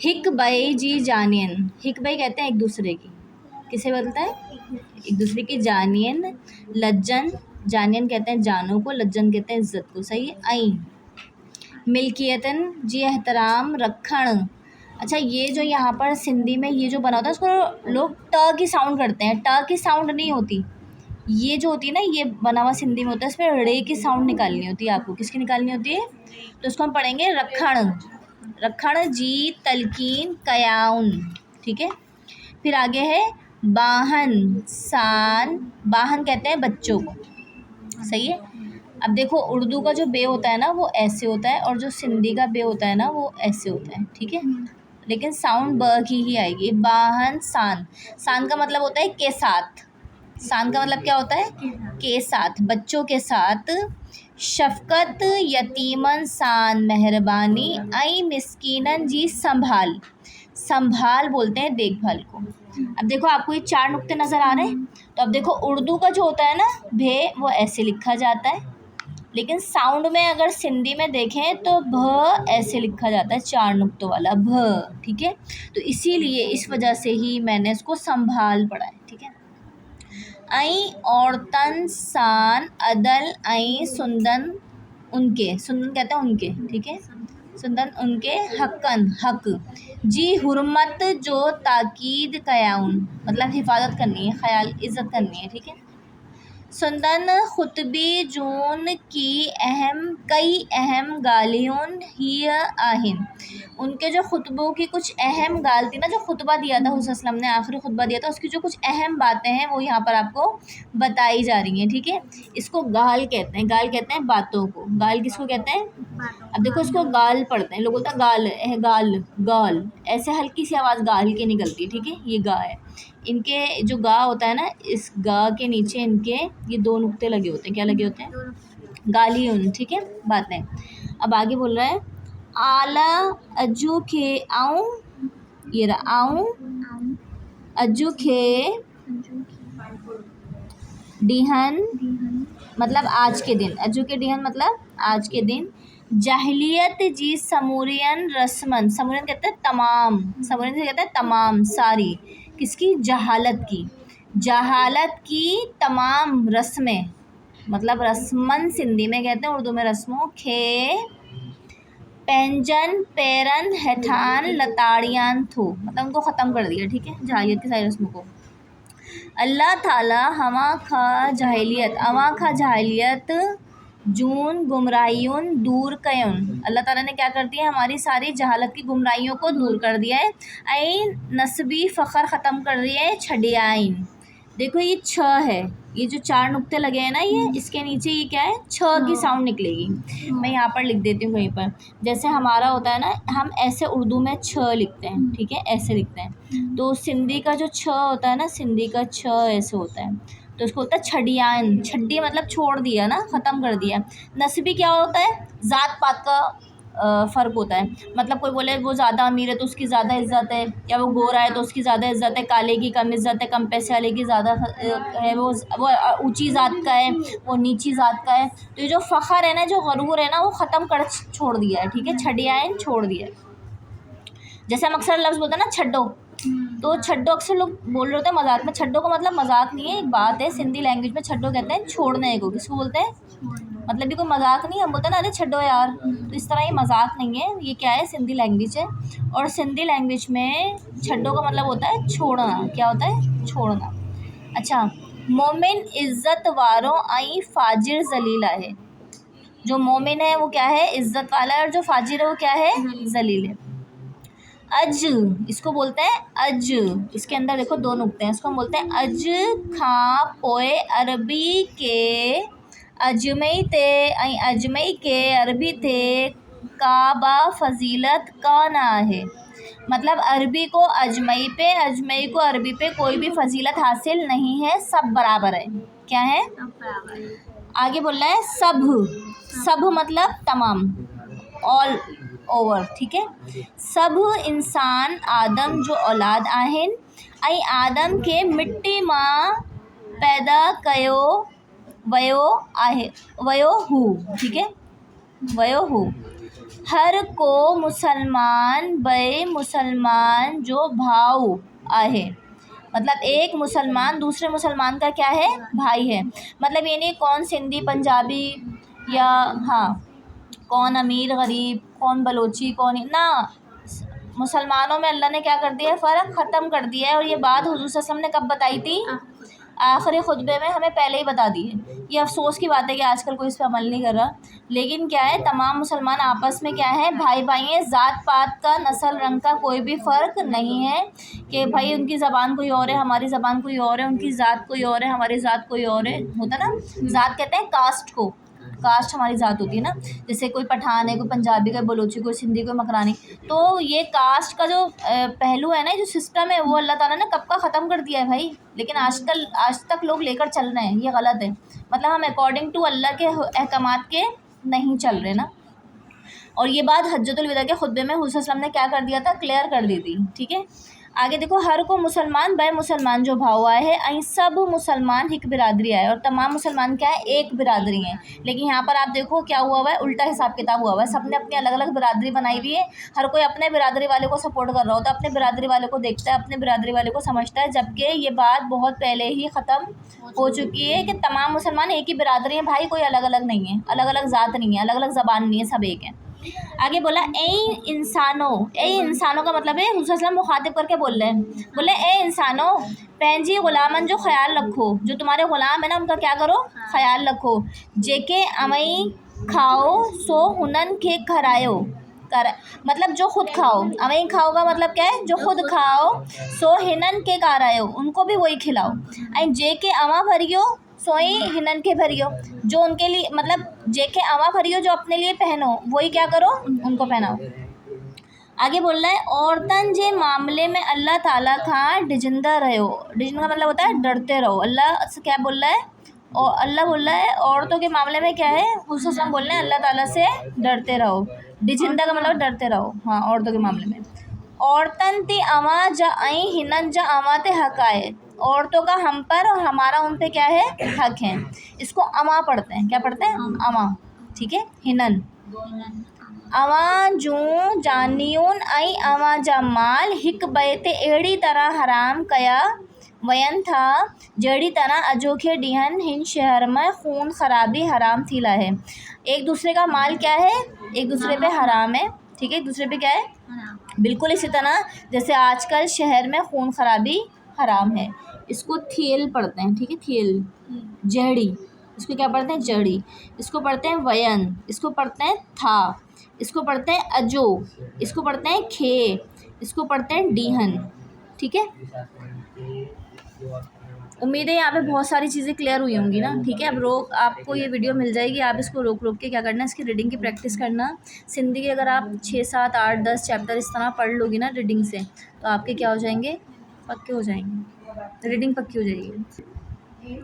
हिक बई जी जानियन, हिक बई कहते हैं एक दूसरे की, किसे बोलता है? एक दूसरे की। जानियन लज्जन, जानियन कहते हैं जानो को, लज्जन कहते हैं इज्जत को। सही है। आई मिल्कियतन जी एहतराम रखण। अच्छा, ये जो यहाँ पर सिंधी में ये जो बना होता है उसको लोग ट की साउंड करते हैं, ट की साउंड नहीं होती। ये जो होती है ना, ये बना हुआ सिंधी में होता है, इसमें रे की साउंड निकालनी होती है आपको। किसकी निकालनी होती है? तो इसको हम पढ़ेंगे रखण, रखण जी तलकीन कयाउन। ठीक है। फिर आगे है बाहन सान, बाहन कहते हैं बच्चों को। सही है। अब देखो, उर्दू का जो बे होता है ना वो ऐसे होता है, और जो सिंधी का बे होता है ना वो ऐसे होता है। ठीक है। लेकिन साउंड ब की ही आएगी। बाहन सान, सान का मतलब होता है के साथ। सान का मतलब क्या होता है? के साथ, बच्चों के साथ। शफकत यतीमन सान मेहरबानी, आई मिस्कीनन जी संभाल, संभाल बोलते हैं देखभाल को। अब देखो, आपको ये 4 नुक्ते नज़र आ रहे हैं। तो अब देखो, उर्दू का जो होता है ना भे, वो ऐसे लिखा जाता है, लेकिन साउंड में अगर सिंधी में देखें तो भ ऐसे लिखा जाता है, 4 नुक्तों वाला भ। ठीक है। तो इसीलिए इस वजह से ही मैंने इसको संभाल पढ़ा है। ठीक है। आई औरतन सान अदल, आई सुंदन उनके, सुंदन कहते हैं उनके। ठीक है। सुंदन उनके, हक्कन हक जी हुर्मत जो ताकीद कयाउन, मतलब हिफाजत करनी है, ख्याल इज़्ज़त करनी है। ठीक है। सुंदन खुतबी जून की अहम, कई अहम गालियों ही आहिन, उनके जो खुतबों की कुछ अहम गाल थी ना, जो खुतबा दिया था हुज़ूर सल्लल्लाहु अलैहि वसल्लम ने, आखिरी खुतबा दिया था, उसकी जो कुछ अहम बातें हैं वो यहाँ पर आपको बताई जा रही हैं। ठीक है। इसको गाल कहते हैं, गाल कहते हैं बातों को। गाल किसको कहते हैं? अब देखो, इसको गाल पढ़ते हैं लोग, बोलते हैं गाल है, गाल गाल, ऐसे हल्की सी आवाज़ गाल की निकलती है। ठीक है। ये गा है। इनके जो गा होता है ना, इस गा के नीचे इनके ये 2 नुक्ते लगे होते हैं। क्या लगे होते हैं? गालियों। ठीक है। बातें। अब आगे बोल रहा है आला अज्जू खे आऊँ, ये रहा आऊँ अज्जू खे डिहन, मतलब आज के दिन। अज्जू के डिहन मतलब आज के दिन। जाहिलियत जी समूरियन रस्मन, समूरियन कहते हैं तमाम, समूरियन से कहते हैं तमाम, सारी। किसकी? जहालत की। जहालत की तमाम रस्में, मतलब रस्मन सिंधी में कहते हैं, उर्दू में रस्मों। खे पेंजन पेरन हैठान लताड़ियान थो, मतलब उनको ख़त्म कर दिया। ठीक है। जहालियत की सारी रस्मों को। अल्लाह ताला हमा खा जाहिलियत, अवा खा जाहिलियत जून गुमराहियों दूर कयुन, अल्लाह ताला ने क्या कर दिया? हमारी सारी जहालत की गुमराहियों को दूर कर दिया है। आइन नस्बी फ़ख्र ख़त्म कर दिया है। छड़ियाइन, देखो ये छ है, ये जो 4 नुक्ते लगे हैं ना, ये इसके नीचे ये क्या है? छ की साउंड निकलेगी। मैं यहाँ पर लिख देती हूँ कहीं पर, जैसे हमारा होता है ना, हम ऐसे उर्दू में छ लिखते हैं। ठीक है। ऐसे लिखते हैं। तो सिंधी का जो छ होता है ना, सिंधी का छ ऐसे होता है, तो उसको होता है छड़ियान। छड्डी मतलब छोड़ दिया ना, ख़त्म कर दिया। नस्बी क्या होता है? ज़ात पात का फ़र्क होता है। मतलब कोई बोले वो ज़्यादा अमीर है तो उसकी ज़्यादा इज़्ज़त है, या वो गोरा है तो उसकी ज़्यादा इज़्ज़त है, काले की कम इज़्ज़त है, कम पैसे वाले की ज़्यादा है, वो ऊंची ज़ात का है, वो नीची ज़ात का है। तो ये जो फ़ख्र है ना, जो गरूर है ना, वो ख़त्म कर छोड़ दिया है। ठीक है। छड़ियाइन छोड़ दिया है। जैसे हम अक्सर लफ्ज़ बोलते हैं ना छड्डो, तो छड्डो अक्सर लोग बोल रहे होते हैं मजाक में। छड्डो का मतलब मजाक नहीं है, एक बात है। सिंधी लैंग्वेज में छड्डो कहते हैं छोड़ने को। किसको बोलते हैं? मतलब ये कोई मजाक नहीं है। हम बोलते हैं ना, अरे छड्डो यार, तो इस तरह ये मजाक नहीं है, ये क्या है? सिंधी लैंग्वेज है। और सिंधी लैंग्वेज में छड्डो का मतलब होता है छोड़ना। क्या होता है? छोड़ना। अच्छा, मोमिन इज़्ज़त वारों आई फाजिर जलीला है। जो मोमिन है वो क्या है? इज़्ज़त वाला है, और जो फाजिर है वो क्या है? जलील है। अज, इसको बोलते हैं अज, इसके अंदर देखो 2 नुक्ते हैं, इसको हम बोलते हैं अज खां पोए अरबी के अजमई ते, अजमई के अरबी थे काबा फजीलत का ना है। मतलब अरबी को अजमई पे, अजमई को अरबी पे कोई भी फजीलत हासिल नहीं है, सब बराबर है। क्या है? आगे बोल रहा है सब, सब मतलब तमाम, ऑल ओवर। ठीक है। सब इंसान आदम जो औलाद आहिन, आई आदम के मिट्टी मां पैदा कयो वयो आहे, वयो हु। ठीक है। वयो हु हर को मुसलमान बे मुसलमान जो भाव आहे, मतलब एक मुसलमान दूसरे मुसलमान का क्या है, भाई है। मतलब ये नहीं कौन सिंधी पंजाबी या हाँ कौन अमीर गरीब कौन बलोची कौन ना, मुसलमानों में अल्लाह ने क्या कर दिया है, फ़र्क ख़त्म कर दिया है। और ये बात हुज़ूर सल्लल्लाहु अलैहि वसल्लम ने कब बताई थी, आखिरी खुतबे में हमें पहले ही बता दी है। ये अफ़सोस की बात है कि आजकल कोई इस पर अमल नहीं कर रहा, लेकिन क्या है तमाम मुसलमान आपस में क्या है, भाई भाई हैं। ज़ात पात का नस्ल रंग का कोई भी फ़र्क नहीं है कि भाई उनकी ज़बान कोई और है हमारी ज़बान कोई और है, उनकी ज़ात कोई और है हमारी ज़ात कोई और है। होता ना, ज़ात कहते हैं कास्ट को, कास्ट हमारी ज़ात होती है ना, जैसे कोई पठान है कोई पंजाबी कोई बलोची कोई सिंधी कोई मकरानी। तो ये कास्ट का जो पहलू है ना, जो सिस्टम है वो अल्लाह ताला ने कब का ख़त्म कर दिया है भाई, लेकिन आज तक लोग लेकर चल रहे हैं, ये गलत है। मतलब हम अकॉर्डिंग टू अल्लाह के अहकामात के नहीं चल रहे ना। और ये बात हज्जतुल विदा के खुतबे में हुज़ूर सल्लल्लाहु अलैहि वसल्लम ने क्या कर दिया था, क्लियर कर दी थी। ठीक है, आगे देखो, हर को मुसलमान बे मुसलमान जो भाव आए है, अई सब मुसलमान एक बिरादरी आए, और तमाम मुसलमान क्या है, एक बिरादरी हैं। लेकिन यहाँ पर आप देखो क्या हुआ हुआ है, उल्टा हिसाब किताब हुआ हुआ है। सब ने अपनी अलग अलग बिरादरी बनाई हुई है, हर कोई अपने बिरादरी वाले को सपोर्ट कर रहा होता है, अपने बिरादरी वाले को देखता है, अपने बिरादरी वाले को समझता है, जबकि ये बात बहुत पहले ही ख़त्म हो चुकी है कि तमाम मुसलमान एक ही बिरादरी हैं भाई, कोई अलग अलग नहीं है, अलग अलग ज़ात नहीं है, अलग अलग ज़बान नहीं है, सब एक है। आगे बोला ए इंसानों का मतलब है हुज़ूर सल्लल्लाहु अलैहि वसल्लम मुखातिब करके बोल रहे हैं, बोले ए इंसानों पंहिंजी ग़ुलामन जो ख्याल रखो, जो तुम्हारे ग़ुलाम है ना उनका क्या करो, ख्याल रखो। जेके अमई खाओ सो हुनन के खरायो कर, मतलब जो खुद खाओ, अमई खाओ का मतलब क्या है, जो खुद खाओ, सो हिनन के करायो उनको भी वही खिलाओ। एंड जेके अमा भरियो सोई हिनन के भरियो, जो उनके लिए मतलब जेके अवा भरियो जो अपने लिए पहनो वही क्या करो, उनको पहनाओ। आगे बोल रहा है औरतन जे मामले में अल्लाह ताला का डिजिंदा रहो, डिजिंदा का मतलब होता है डरते रहो। अल्लाह से क्या बोल रहा है, और अल्लाह बोल रहा है औरतों के मामले में क्या है, हुज़ूर सल्लल्लाहु बोल रहे हैं अल्लाह ताला से डरते रहो। डिजिंदा का मतलब डरते रहो, हाँ औरतों के मामले में। औरतन ती अवा जा आई हिनन जा अवा ते हक आए, औरतों का हम पर और हमारा उन पे क्या है, हक है। इसको अमा पढ़ते हैं, क्या पढ़ते हैं, अमा। ठीक है, हिनन अवा जूं जानियून आई अवा जा माल हिक बए ते अहिड़ी तरह हराम कया वयन था जहिड़ी तरह अजोखे ॾींहनि हिन शहर में खून खराबी हराम थी है। एक दूसरे का माल क्या है, एक दूसरे पे हराम है। ठीक है, एक दूसरे पे क्या है, बिल्कुल इसी तरह जैसे आजकल शहर में खून खराबी हराम है। इसको थियल पढ़ते हैं, ठीक है, थियल जहड़ी, इसको क्या पढ़ते हैं, जड़ी। इसको पढ़ते हैं वयन, इसको पढ़ते हैं था, इसको पढ़ते हैं अजो, इसको पढ़ते हैं खे, इसको पढ़ते हैं डीहन। ठीक है, उम्मीद है यहाँ पे बहुत सारी चीज़ें क्लियर हुई होंगी ना। ठीक है, अब आपको ये वीडियो मिल जाएगी, आप इसको रोक के क्या करना है, इसकी रीडिंग की प्रैक्टिस करना। सिंधी के अगर आप 6, 7, 8, 10 चैप्टर इस तरह पढ़ लोगी ना रीडिंग से, तो आपके क्या हो जाएंगे, पक्के हो जाएंगे, रीडिंग पक्की हो जाएगी।